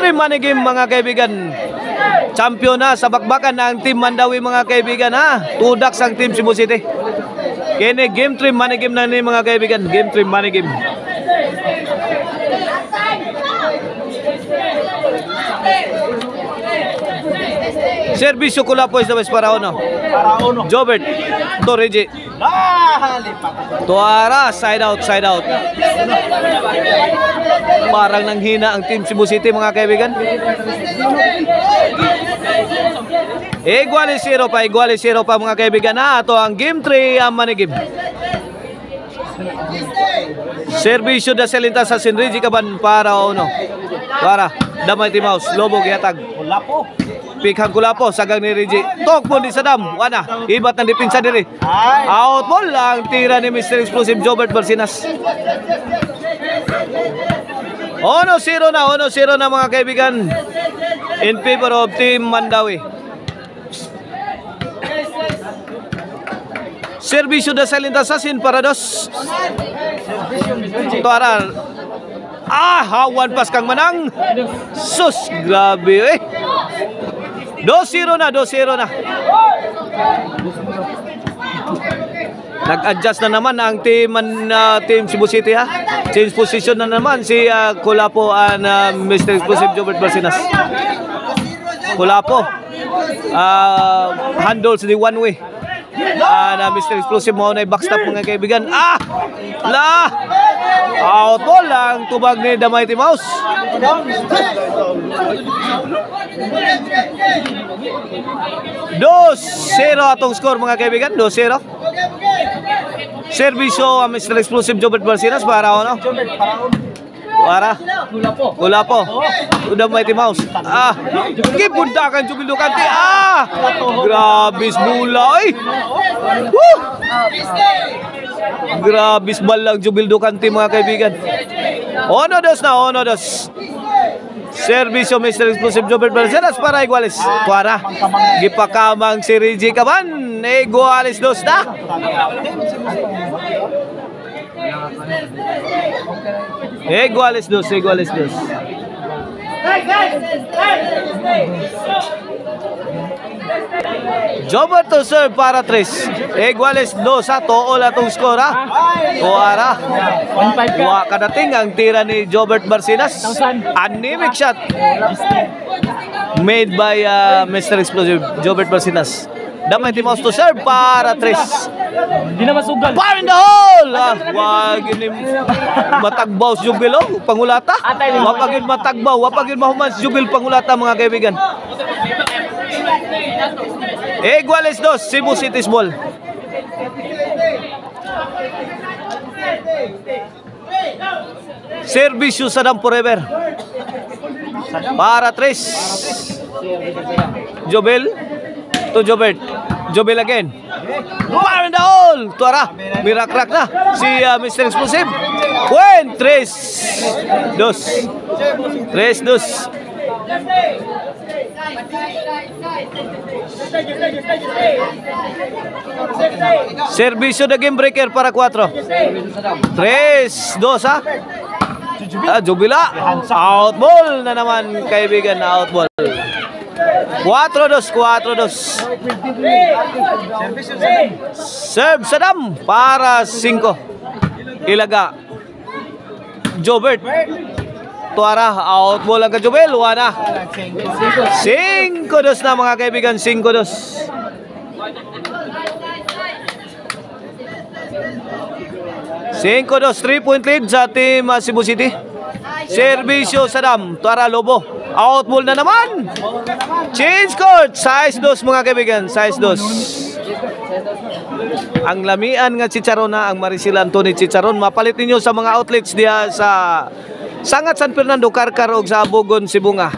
3 money game mga kaibigan. Champion na sa bakbakan ng Team Mandawi mga kaibigan ha. Tudak sang Team Cebu City. Kini game 3 money game na ni mga kaibigan. Game 3 money game. Servisyo Kulapo is the best para uno. Jobert to Reggie. Tuara, side out. Parang nanghina ang Team Cebu City mga kaibigan. Iguali 0 pa mga kaibigan ha. Ito ang game 3 ang money game. Servisyo da Selinta sa Sinrigi Kaban para uno. Tuara, damay Timaus, Lobo gihatag. Pikhang Kulapo, sagang ni Reggie. Tok po di Sadam. Wana, ibat ng dipinsa diri. Out ball lang. Tira ni Mr. Explosive Jobert Barcinas. 1-0 na mga kaibigan. In favor of Team Mandawi. Servisyo da Silent Assassin para dos. Tuaral. Hawan pas kang manang. Sus, grabe eh. 2-0 na. Nag-adjust na naman ang Team Cebu City ha. Change position na naman si Kulapo and Mr. Explosive Jobert Barcinas. Kulapo handles the one way. Mr. Explosive mo na backstop mga kaibigan. Out ball lang tubag ni The Mighty Mouse. 2-0 atong score mga kaibigan. 2-0. Servisyo ang Mr. Explosive Jobert Barcinas para ano? Para Kulapo. Udah Mighty Mouse. Gipundakan Jubil Ducante. Grabis bola ay. Grabis balang Jubil Ducante mga kaibigan. Ono dos. Servisyo Mr. Explosive Jobert Barcinas para Iguales. Para gipakamang si Reggie Kaban. Iguales dos na. Iguales dos. Jobert to serve para 3. Iguales 2 ha. Tool atong score ha. Tuara. Wa kadating ang tira ni Jobert Barcinas. Anemic shot. Made by Mr. Explosive Jobert Barcinas. Damay Timaus to serve para 3. Hindi na masugal. Fire in the hole! Wag yun matagbaw si Jubil pangulata. Wapag yun matagbaw. Wapag yun mahuman si Jubil pangulata mga kaibigan. Iguales 2, Cebu City's ball. Servisyo Sadam forever. Para 3. Jobel to Jobert. Jobel again. Fire in the hole! Tuara, mirakrak na si Mr. Explosive. 3-2. Servisyo de game breaker para 4. 3-2 ha. Jubila. Out ball na naman kaibigan, out ball. 4-2. Serve Sadam para 5. Ilaga Jobert. Tuara, out ball ang Jobel. Wana. 5-2 na mga kaibigan. 5-2. Cinco dos, 3-point lead sa Team Cebu City. Servisyo Sadam. Tuara Lobo. Out ball na naman. Change court. Size 2 mga kaibigan. Size 2. Ang lamian nga Chicharon na ang Maricel Anthony Chicharon. Mapalit ninyo sa mga outlets diya sa Sangat San Fernando, Karkar o sa Abogon, Sibunga.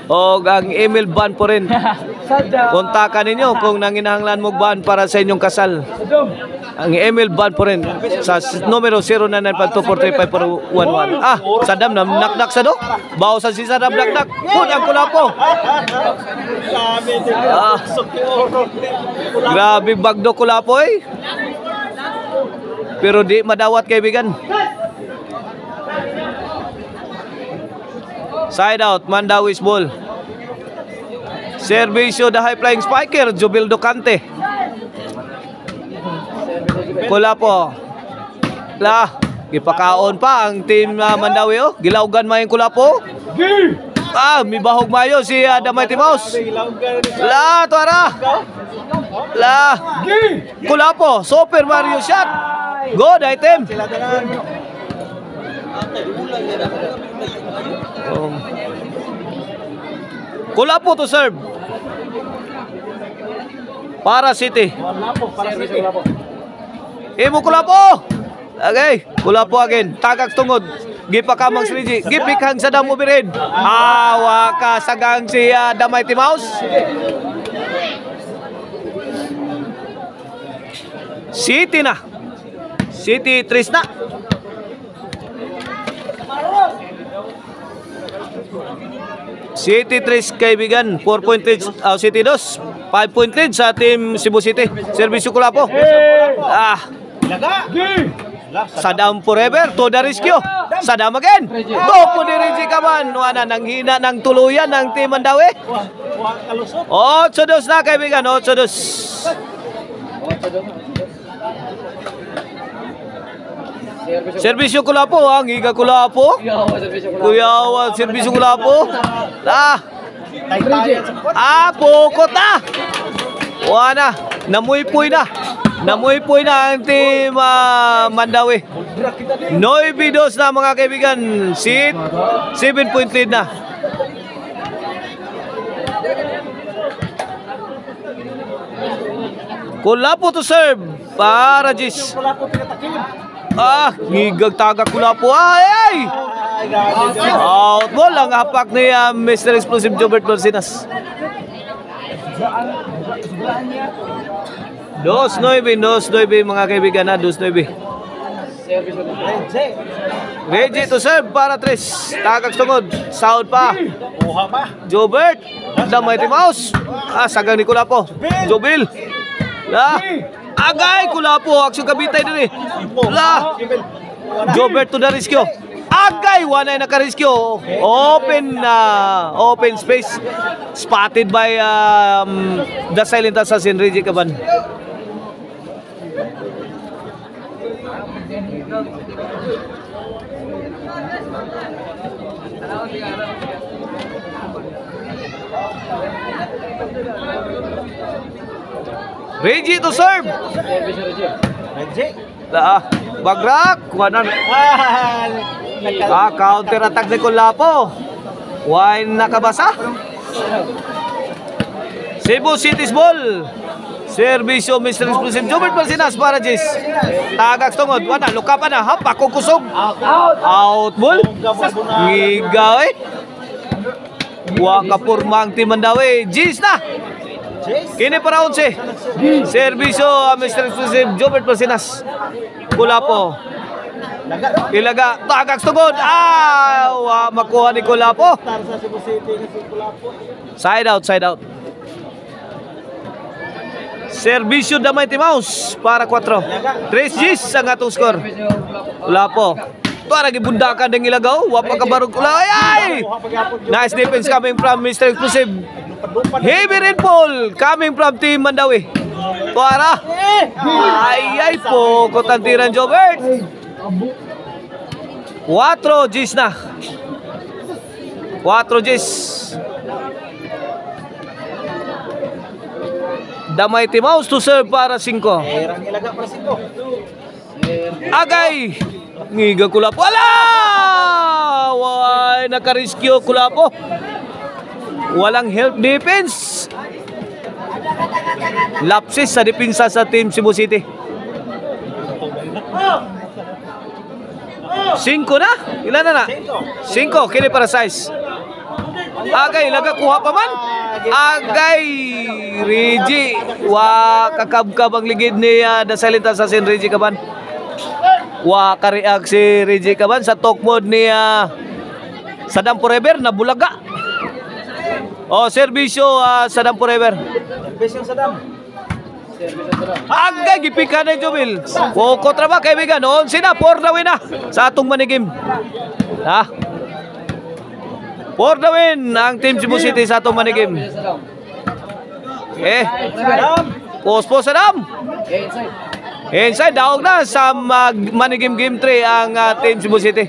O ang Emil Ban po rin. Kontakan ninyo kung nanginahanglan mo ban para sa inyong kasal. Ang Emil Ban po rin sa numero 0995243511. Sadam na naknak sa do. Bawasan si Sadam naknak. Pun ang Kulapo. Grabe bagdo Kulapo eh. Pero di madawat kaibigan. Side out, Mandawis ball. Servisyo the high flying spiker, Jubil Ducante. Kulapo. La, ipakaon pa ang team Mandawi oh. Gilawgan maayong Kulapo. May bahog mayo si The Mighty Mouse. La, tuara. La. Kulapo, Super Mario shot. Good item. Kulapo to serve. Para City. Imo Kulapo. Okay, Kulapo again. Tagak tungod. Gipakamang si Reggie. Gipikhang sa damo birin. Hawa ka sagang si The Mighty Mouse. City na. City 3 na. City 3 kaibigan, 4 point lead, City 2, 5 point lead sa team Cebu City. Servisyo Kulapo. Sadam forever, to the rescue. Sadam again. Go po ni Reggie Kaman. Wala nang hina ng tuluyan ng team Mandawi. 8-2 na kaibigan, 8-2. Servisyo Kulapo, ang higa Kulapo. Kuyawa, servisyo Kulapo. Pukot na. Wala, namuypoy na. Namuypoy na ang team Mandawi. 9-2 na mga kaibigan. 7 point lead na. Kulapo to serve para Jis. Ngigag tagak Kulapo. Ay! Out ball ang hapak ni Mr. Explosive Jobert Marcinas. 2-9 mga kaibigan na 2-9. Reggie to serve para 3. Tagak tungod. Sound pa. Jobert. The Mighty Mouse. Sagang ni Kulapo. Jobil. Agay Kulapo. Aksyon kabitay din eh. Jobert to the rescue. Agay, one ay naka-rescue. Open space. Spotted by the silent assassin, Reggie Caban. Reggie to serve. Reggie. Bagrak. Counter attack ni Kulapo. Wine nakabasa. Cebu City's ball. Servisyo Mr. Explosive Jobert Marcinas para Jis. Tagak tungod. Wala, luka pa na. Hapak kung kusog. Out ball. Ngigaw eh. Wakapurma ang team Mandawi. Jis na. Kini para 11. Servisyo Mr. Explosive Jobert Marcinas. Kulapo. Ilaga. Tagak tungod. Makuha ni Kulapo. Side out, side out. Servisyo The Mighty Mouse para 4. 3 G's ang atong score. Kulapo. Tuara gibundakan ng ilagaw. Wapa ka barog kula. Ay! Nice defense coming from Mr. Explosive. Heavy rainfall coming from team Mandawi. Tuara. Ay po. Kotantiran Jobert. 4 G's na. 4 G's. The Mighty Mouse to serve para 5. Agay! Ngiga Kulapo. Wala! Why, naka-rescue Kulapo. Walang help defense. Lapses sa depensa sa team Cebu City. 5 na? Ilan na? 5. Kini para size. Agay, laga kuha pa man. Agay, Reggie. Kakabkab ang ligid ni The Silent Assassin, Reggie Caban. Kareact si Reggie Caban sa talk mode ni Sadam Forever na bulaga. Servisyo Sadam Forever. Servisyo Sadam. Agay, gipika na Jubil. Kontra ba kaibigan? 11 na, 4 na win na sa atong manigim. For the win ang Team Cebu City sa atong manigim. Okay. Post sa dam. Inside, daog na sa manigim game 3 ang Team Cebu City.